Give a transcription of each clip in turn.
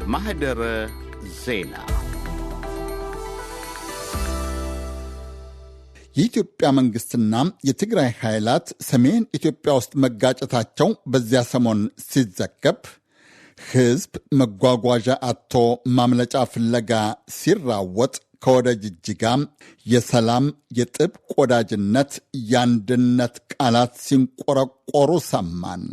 ማህደረ ዜና የኢትዮጵያ መንግስትና የትግራይ ኃይላት ሰሜን ኢትዮጵያ ውስጥ መጋጨታቸው በዚያ ሰሞን ሲዘገብ ህዝብ መጓጓዣ አጥቶ ማምለጫ ፍለጋ ሲራወጥ ከወደ ጅጅጋ የሰላም የጥብቅ ወዳጅነት የአንድነት ቃላት ሲንቆረቆሩ ሰማን።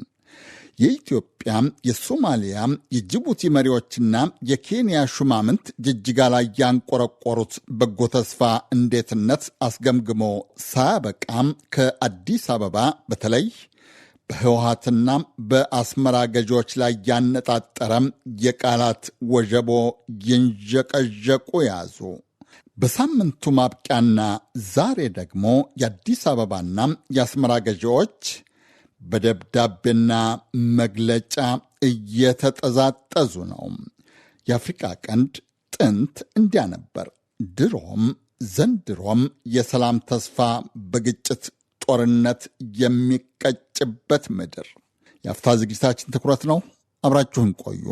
የኢትዮጵያ፣ የሶማሊያ፣ የጅቡቲ መሪዎችና የኬንያ ሹማምንት ጅጅጋ ላይ ያንቆረቆሩት በጎ ተስፋ እንዴትነት አስገምግሞ ሳያበቃም ከአዲስ አበባ በተለይ በህወሓትና በአስመራ ገዢዎች ላይ ያነጣጠረ የቃላት ወጀቦ ይንዠቀዠቁ ያዙ። በሳምንቱ ማብቂያና ዛሬ ደግሞ የአዲስ አበባና የአስመራ ገዢዎች በደብዳቤና መግለጫ እየተጠዛጠዙ ነው። የአፍሪቃ ቀንድ ጥንት እንዲያ ነበር። ድሮም ዘንድሮም የሰላም ተስፋ በግጭት ጦርነት የሚቀጭበት ምድር። የአፍታ ዝግጅታችን ትኩረት ነው። አብራችሁን ቆዩ።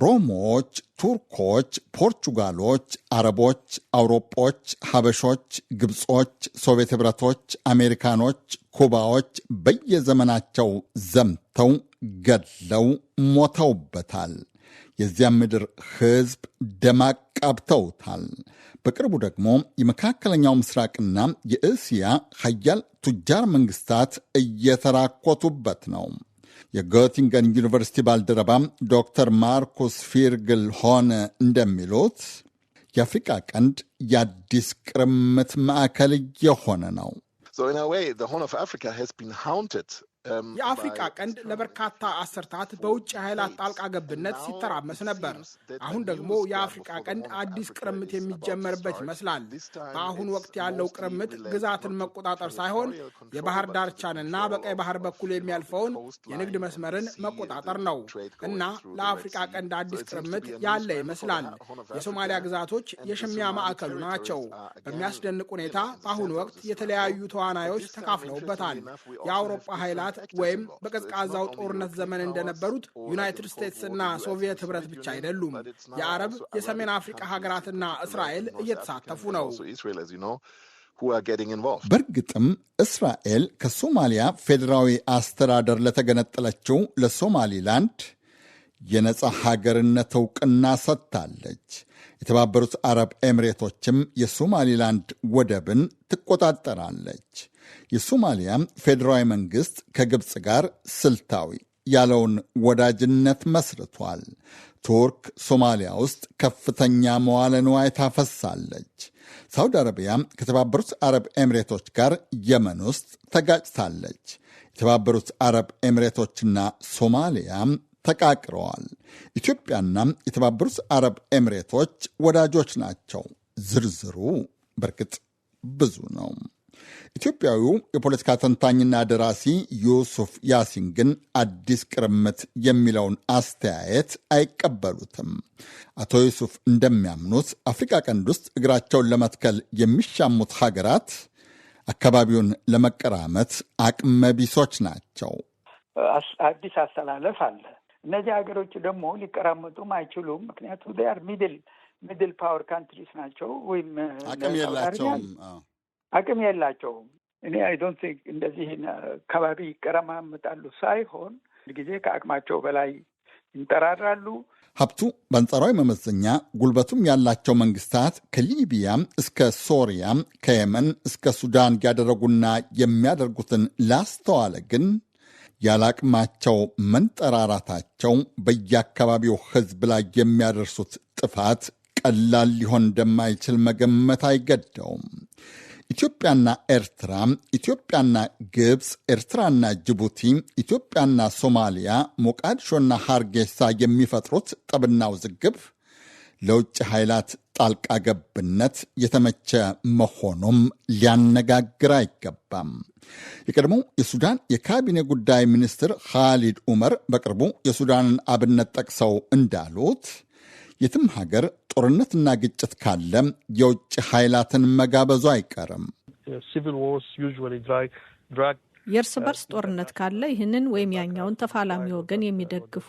ሮሞች፣ ቱርኮች፣ ፖርቹጋሎች፣ አረቦች፣ አውሮጶች፣ ሀበሾች፣ ግብጾች፣ ሶቪየት ኅብረቶች፣ አሜሪካኖች፣ ኩባዎች በየዘመናቸው ዘምተው ገድለው ሞተውበታል። የዚያም ምድር ሕዝብ ደም አቃብተውታል። በቅርቡ ደግሞ የመካከለኛው ምስራቅና የእስያ ሀያል ቱጃር መንግስታት እየተራኮቱበት ነው። የጎቲንገን ዩኒቨርሲቲ ባልደረባ ዶክተር ማርኩስ ፊርግል ሆነ እንደሚሉት የአፍሪቃ ቀንድ የአዲስ ቅርምት ማዕከል እየሆነ ነው። የአፍሪቃ ቀንድ ለበርካታ አስርታት በውጭ ኃይላት ጣልቃ ገብነት ሲተራመስ ነበር። አሁን ደግሞ የአፍሪቃ ቀንድ አዲስ ቅርምት የሚጀመርበት ይመስላል። በአሁኑ ወቅት ያለው ቅርምት ግዛትን መቆጣጠር ሳይሆን የባህር ዳርቻንና በቀይ ባህር በኩል የሚያልፈውን የንግድ መስመርን መቆጣጠር ነው እና ለአፍሪቃ ቀንድ አዲስ ቅርምት ያለ ይመስላል። የሶማሊያ ግዛቶች የሽሚያ ማዕከሉ ናቸው። በሚያስደንቅ ሁኔታ በአሁኑ ወቅት የተለያዩ ተዋናዮች ተካፍለውበታል። የአውሮፓ ኃይላት ወይም በቀዝቃዛው ጦርነት ዘመን እንደነበሩት ዩናይትድ ስቴትስ እና ሶቪየት ህብረት ብቻ አይደሉም። የአረብ፣ የሰሜን አፍሪካ ሀገራትና እስራኤል እየተሳተፉ ነው። በእርግጥም እስራኤል ከሶማሊያ ፌዴራዊ አስተዳደር ለተገነጠለችው ለሶማሊላንድ የነጻ ሀገርነት እውቅና ሰጥታለች። የተባበሩት አረብ ኤምሬቶችም የሶማሊላንድ ወደብን ትቆጣጠራለች። የሶማሊያ ፌዴራዊ መንግሥት ከግብፅ ጋር ስልታዊ ያለውን ወዳጅነት መስርቷል። ቱርክ ሶማሊያ ውስጥ ከፍተኛ መዋለ ንዋይ ታፈሳለች። ሳውዲ አረቢያ ከተባበሩት አረብ ኤምሬቶች ጋር የመን ውስጥ ተጋጭታለች። የተባበሩት አረብ ኤምሬቶችና ሶማሊያ ተቃቅረዋል። ኢትዮጵያና የተባበሩት አረብ ኤምሬቶች ወዳጆች ናቸው። ዝርዝሩ በርግጥ ብዙ ነው። ኢትዮጵያዊው የፖለቲካ ተንታኝና ደራሲ ዩሱፍ ያሲን ግን አዲስ ቅርምት የሚለውን አስተያየት አይቀበሉትም። አቶ ዩሱፍ እንደሚያምኑት አፍሪካ ቀንድ ውስጥ እግራቸውን ለመትከል የሚሻሙት ሀገራት አካባቢውን ለመቀራመት አቅመቢሶች ናቸው። አዲስ አስተላለፍ አለ። እነዚህ ሀገሮች ደግሞ ሊቀራመጡም አይችሉም። ምክንያቱም ር ሚድል ፓወር ካንትሪስ ናቸው፣ ወይም አቅም የላቸውም። እኔ አይ ዶንት ቲንክ እንደዚህ አካባቢ ይቀረማመጣሉ ሳይሆን ጊዜ ከአቅማቸው በላይ ይንጠራራሉ። ሀብቱ በአንጻራዊ መመዘኛ ጉልበቱም ያላቸው መንግስታት ከሊቢያ እስከ ሶሪያ፣ ከየመን እስከ ሱዳን ያደረጉና የሚያደርጉትን ላስተዋለ ግን ያላቅማቸው መንጠራራታቸው በየአካባቢው ሕዝብ ላይ የሚያደርሱት ጥፋት ቀላል ሊሆን እንደማይችል መገመት አይገደውም። ኢትዮጵያና ኤርትራ፣ ኢትዮጵያና ግብፅ፣ ኤርትራና ጅቡቲ፣ ኢትዮጵያና ሶማሊያ፣ ሞቃዲሾና ሃርጌሳ የሚፈጥሩት ጠብና ውዝግብ ለውጭ ኃይላት ጣልቃ ገብነት የተመቸ መሆኑም ሊያነጋግር አይገባም። የቀድሞው የሱዳን የካቢኔ ጉዳይ ሚኒስትር ካሊድ ኡመር በቅርቡ የሱዳንን አብነት ጠቅሰው እንዳሉት የትም ሀገር ጦርነትና ግጭት ካለ የውጭ ኃይላትን መጋበዙ አይቀርም። የእርስ በርስ ጦርነት ካለ ይህንን ወይም ያኛውን ተፋላሚ ወገን የሚደግፉ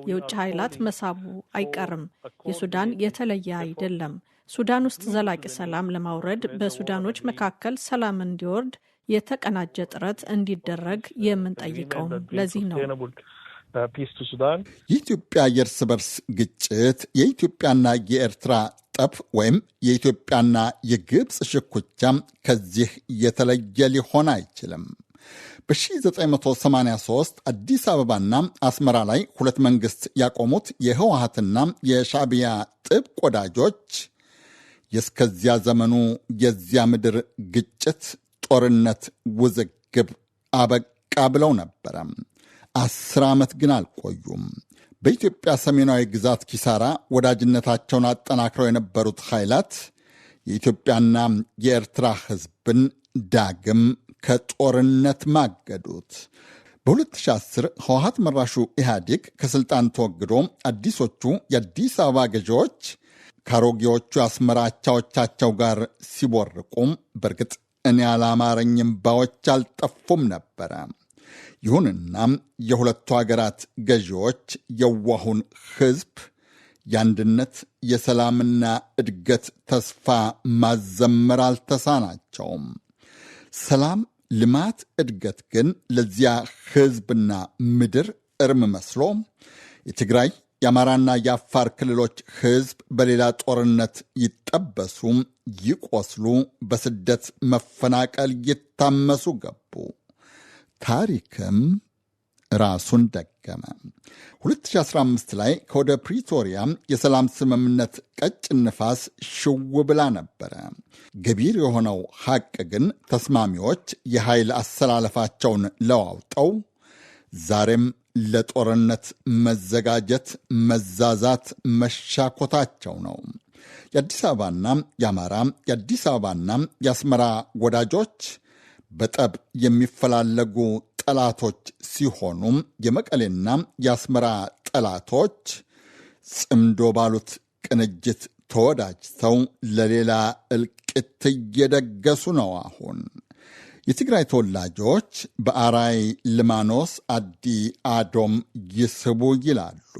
የውጭ ኃይላት መሳቡ አይቀርም። የሱዳን የተለየ አይደለም። ሱዳን ውስጥ ዘላቂ ሰላም ለማውረድ በሱዳኖች መካከል ሰላም እንዲወርድ የተቀናጀ ጥረት እንዲደረግ የምንጠይቀውም ለዚህ ነው። የኢትዮጵያ የእርስ በርስ ግጭት የኢትዮጵያና የኤርትራ ጠብ ወይም የኢትዮጵያና የግብፅ ሽኩቻ ከዚህ የተለየ ሊሆን አይችልም። በ1983 አዲስ አበባና አስመራ ላይ ሁለት መንግስት ያቆሙት የህወሓትና የሻዕቢያ ጥብቅ ወዳጆች የእስከዚያ ዘመኑ የዚያ ምድር ግጭት፣ ጦርነት፣ ውዝግብ አበቃ ብለው ነበረ። 10 ዓመት ግን አልቆዩም። በኢትዮጵያ ሰሜናዊ ግዛት ኪሳራ ወዳጅነታቸውን አጠናክረው የነበሩት ኃይላት የኢትዮጵያና የኤርትራ ህዝብን ዳግም ከጦርነት ማገዱት። በ2010 ህወሓት መራሹ ኢህአዴግ ከስልጣን ተወግዶ አዲሶቹ የአዲስ አበባ ገዢዎች ከአሮጌዎቹ አስመራቻዎቻቸው ጋር ሲቦርቁም በእርግጥ እኔ ያላማረኝም ባዎች አልጠፉም ነበረ። ይሁንና የሁለቱ ሀገራት ገዢዎች የዋሁን ህዝብ የአንድነት የሰላምና እድገት ተስፋ ማዘመር አልተሳናቸውም። ሰላም፣ ልማት፣ እድገት ግን ለዚያ ህዝብና ምድር እርም መስሎ የትግራይ የአማራና የአፋር ክልሎች ህዝብ በሌላ ጦርነት ይጠበሱ፣ ይቆስሉ፣ በስደት መፈናቀል ይታመሱ ገቡ። ታሪክም ራሱን ደገመ። 2015 ላይ ከወደ ፕሪቶሪያ የሰላም ስምምነት ቀጭን ንፋስ ሽው ብላ ነበረ። ገቢር የሆነው ሐቅ ግን ተስማሚዎች የኃይል አሰላለፋቸውን ለዋውጠው ዛሬም ለጦርነት መዘጋጀት፣ መዛዛት፣ መሻኮታቸው ነው። የአዲስ አበባና የአማራ፣ የአዲስ አበባና የአስመራ ወዳጆች በጠብ የሚፈላለጉ ጠላቶች ሲሆኑ የመቀሌና የአስመራ ጠላቶች ጽምዶ ባሉት ቅንጅት ተወዳጅተው ለሌላ እልቂት እየደገሱ ነው። አሁን የትግራይ ተወላጆች በአራይ ልማኖስ፣ አዲ አዶም ይስቡ ይላሉ።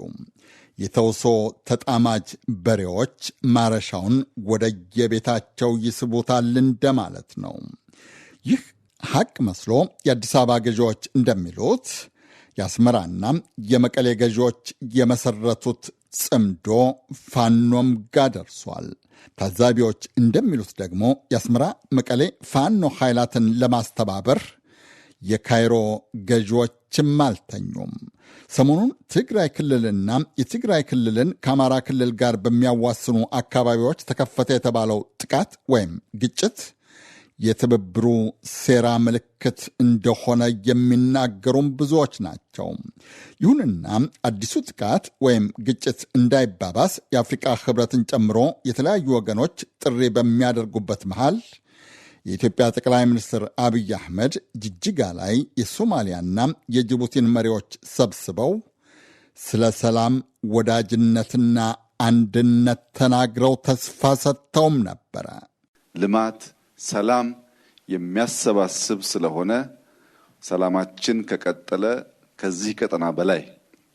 የተውሶ ተጣማጅ በሬዎች ማረሻውን ወደየቤታቸው ይስቡታል እንደማለት ነው። ይህ ሐቅ መስሎ የአዲስ አበባ ገዢዎች እንደሚሉት የአስመራና የመቀሌ ገዢዎች የመሰረቱት ጽምዶ ፋኖም ጋር ደርሷል። ታዛቢዎች እንደሚሉት ደግሞ የአስመራ መቀሌ ፋኖ ኃይላትን ለማስተባበር የካይሮ ገዢዎችም አልተኙም። ሰሞኑን ትግራይ ክልልና የትግራይ ክልልን ከአማራ ክልል ጋር በሚያዋስኑ አካባቢዎች ተከፈተ የተባለው ጥቃት ወይም ግጭት የትብብሩ ሴራ ምልክት እንደሆነ የሚናገሩም ብዙዎች ናቸው። ይሁንና አዲሱ ጥቃት ወይም ግጭት እንዳይባባስ የአፍሪቃ ህብረትን ጨምሮ የተለያዩ ወገኖች ጥሪ በሚያደርጉበት መሃል የኢትዮጵያ ጠቅላይ ሚኒስትር አብይ አህመድ ጅጅጋ ላይ የሶማሊያና የጅቡቲን መሪዎች ሰብስበው ስለ ሰላም፣ ወዳጅነትና አንድነት ተናግረው ተስፋ ሰጥተውም ነበረ። ልማት ሰላም የሚያሰባስብ ስለሆነ ሰላማችን ከቀጠለ ከዚህ ቀጠና በላይ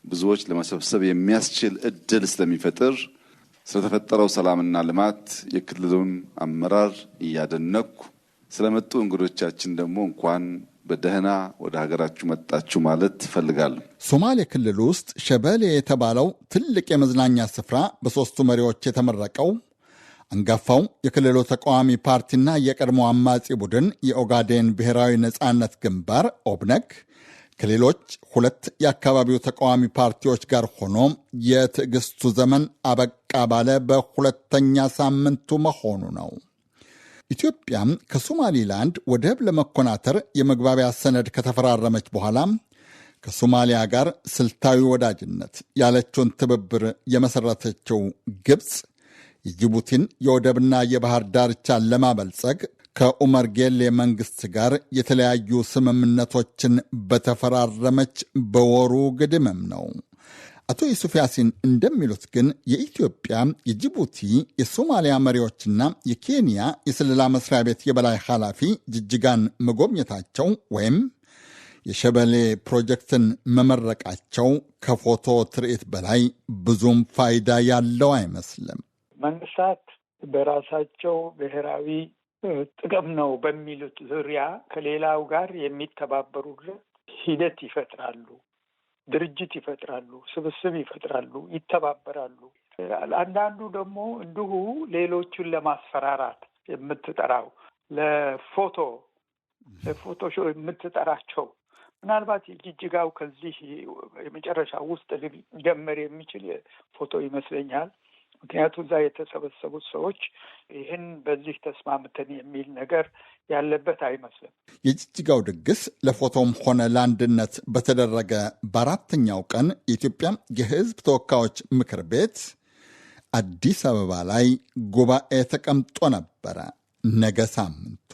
ብዙዎች ለመሰብሰብ የሚያስችል እድል ስለሚፈጥር ስለተፈጠረው ሰላምና ልማት የክልሉን አመራር እያደነኩ ስለመጡ እንግዶቻችን ደግሞ እንኳን በደህና ወደ ሀገራችሁ መጣችሁ ማለት እፈልጋለሁ። ሶማሌ ክልል ውስጥ ሸበሌ የተባለው ትልቅ የመዝናኛ ስፍራ በሦስቱ መሪዎች የተመረቀው አንጋፋው የክልሉ ተቃዋሚ ፓርቲና የቀድሞ አማጺ ቡድን የኦጋዴን ብሔራዊ ነጻነት ግንባር ኦብነግ ከሌሎች ሁለት የአካባቢው ተቃዋሚ ፓርቲዎች ጋር ሆኖ የትዕግስቱ ዘመን አበቃ ባለ በሁለተኛ ሳምንቱ መሆኑ ነው። ኢትዮጵያም ከሶማሊላንድ ወደብ ለመኮናተር የመግባቢያ ሰነድ ከተፈራረመች በኋላ ከሶማሊያ ጋር ስልታዊ ወዳጅነት ያለችውን ትብብር የመሠረተችው ግብፅ የጅቡቲን የወደብና የባህር ዳርቻን ለማበልጸግ ከኡመር ጌሌ መንግሥት ጋር የተለያዩ ስምምነቶችን በተፈራረመች በወሩ ግድምም ነው። አቶ ዩሱፍ ያሲን እንደሚሉት ግን የኢትዮጵያ፣ የጅቡቲ፣ የሶማሊያ መሪዎችና የኬንያ የስለላ መስሪያ ቤት የበላይ ኃላፊ ጅጅጋን መጎብኘታቸው ወይም የሸበሌ ፕሮጀክትን መመረቃቸው ከፎቶ ትርኢት በላይ ብዙም ፋይዳ ያለው አይመስልም። መንግስታት በራሳቸው ብሔራዊ ጥቅም ነው በሚሉት ዙሪያ ከሌላው ጋር የሚተባበሩበት ሂደት ይፈጥራሉ፣ ድርጅት ይፈጥራሉ፣ ስብስብ ይፈጥራሉ፣ ይተባበራሉ። አንዳንዱ ደግሞ እንዲሁ ሌሎቹን ለማስፈራራት የምትጠራው ለፎቶ ሾው የምትጠራቸው ምናልባት የጅጅጋው ከዚህ የመጨረሻ ውስጥ ሊደመር የሚችል ፎቶ ይመስለኛል። ምክንያቱም እዛ የተሰበሰቡት ሰዎች ይህን በዚህ ተስማምተን የሚል ነገር ያለበት አይመስልም። የጅጅጋው ድግስ ለፎቶም ሆነ ለአንድነት በተደረገ በአራተኛው ቀን የኢትዮጵያ የሕዝብ ተወካዮች ምክር ቤት አዲስ አበባ ላይ ጉባኤ ተቀምጦ ነበረ። ነገ ሳምንቱ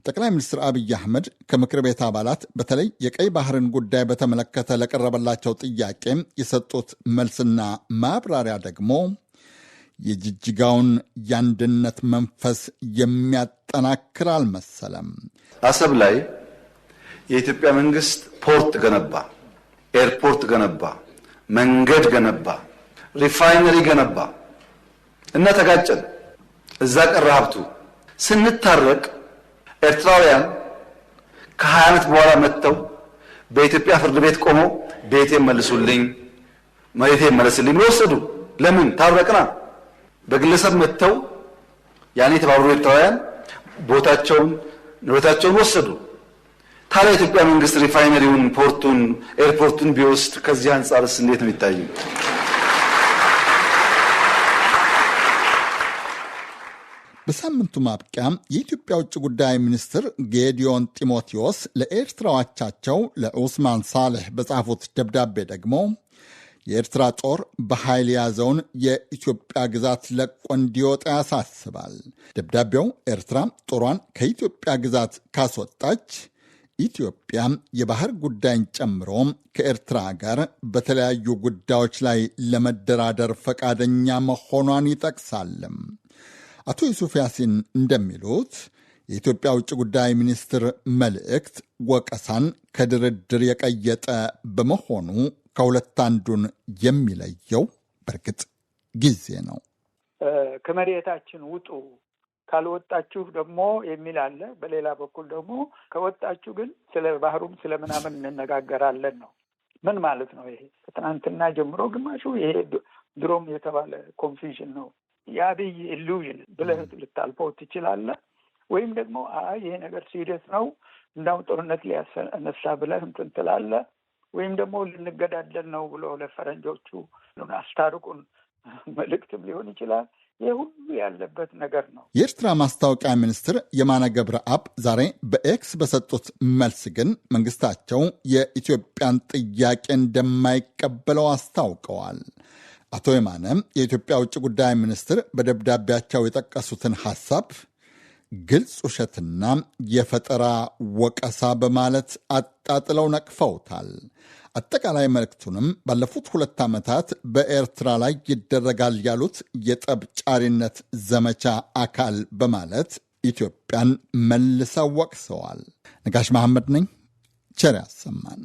ጠቅላይ ሚኒስትር አብይ አህመድ ከምክር ቤት አባላት በተለይ የቀይ ባህርን ጉዳይ በተመለከተ ለቀረበላቸው ጥያቄ የሰጡት መልስና ማብራሪያ ደግሞ የጅጅጋውን የአንድነት መንፈስ የሚያጠናክር አልመሰለም። አሰብ ላይ የኢትዮጵያ መንግስት ፖርት ገነባ፣ ኤርፖርት ገነባ፣ መንገድ ገነባ፣ ሪፋይነሪ ገነባ እና ተጋጨን። እዛ ቀረ ሀብቱ። ስንታረቅ ኤርትራውያን ከ20 ዓመት በኋላ መጥተው በኢትዮጵያ ፍርድ ቤት ቆመው ቤቴን መልሱልኝ፣ መሬቴን መልሱልኝ ወሰዱ። ለምን? ታረቅና። በግለሰብ መጥተው ያኔ የተባበሩ ኤርትራውያን ቦታቸውን ንብረታቸውን ወሰዱ። ታዲያ የኢትዮጵያ መንግስት ሪፋይነሪውን፣ ፖርቱን፣ ኤርፖርቱን ቢወስድ ከዚህ አንጻርስ እንዴት ነው የሚታየው? በሳምንቱ ማብቂያ የኢትዮጵያ ውጭ ጉዳይ ሚኒስትር ጌዲዮን ጢሞቴዎስ ለኤርትራዎቻቸው ለኡስማን ሳሌሕ በጻፉት ደብዳቤ ደግሞ የኤርትራ ጦር በኃይል የያዘውን የኢትዮጵያ ግዛት ለቆ እንዲወጣ ያሳስባል። ደብዳቤው ኤርትራ ጦሯን ከኢትዮጵያ ግዛት ካስወጣች ኢትዮጵያ የባህር ጉዳይን ጨምሮ ከኤርትራ ጋር በተለያዩ ጉዳዮች ላይ ለመደራደር ፈቃደኛ መሆኗን ይጠቅሳልም። አቶ ዩሱፍ ያሲን እንደሚሉት የኢትዮጵያ ውጭ ጉዳይ ሚኒስትር መልእክት ወቀሳን ከድርድር የቀየጠ በመሆኑ ከሁለት አንዱን የሚለየው በእርግጥ ጊዜ ነው። ከመሬታችን ውጡ፣ ካልወጣችሁ ደግሞ የሚል አለ። በሌላ በኩል ደግሞ ከወጣችሁ ግን ስለ ባህሩም ስለምናምን እንነጋገራለን ነው። ምን ማለት ነው ይሄ? ከትናንትና ጀምሮ ግማሹ ይሄ ድሮም የተባለ ኮንፊውዥን ነው። የአብይ ኢሉዥን ብለህ ልታልፈው ትችላለህ። ወይም ደግሞ ይሄ ነገር ሲሪየስ ነው እንዳው ጦርነት ሊያስነሳ ብለህ እንትን ትላለህ። ወይም ደግሞ ልንገዳደል ነው ብሎ ለፈረንጆቹ አስታርቁን መልእክትም ሊሆን ይችላል። ይህ ሁሉ ያለበት ነገር ነው። የኤርትራ ማስታወቂያ ሚኒስትር የማነ ገብረአብ ዛሬ በኤክስ በሰጡት መልስ ግን መንግስታቸው የኢትዮጵያን ጥያቄ እንደማይቀበለው አስታውቀዋል። አቶ የማነ የኢትዮጵያ ውጭ ጉዳይ ሚኒስትር በደብዳቤያቸው የጠቀሱትን ሐሳብ ግልጽ ውሸትና የፈጠራ ወቀሳ በማለት አጣጥለው ነቅፈውታል። አጠቃላይ መልእክቱንም ባለፉት 2 ዓመታት በኤርትራ ላይ ይደረጋል ያሉት የጠብ ጫሪነት ዘመቻ አካል በማለት ኢትዮጵያን መልሰው ወቅሰዋል። ነጋሽ መሐመድ ነኝ። ቸር ያሰማን።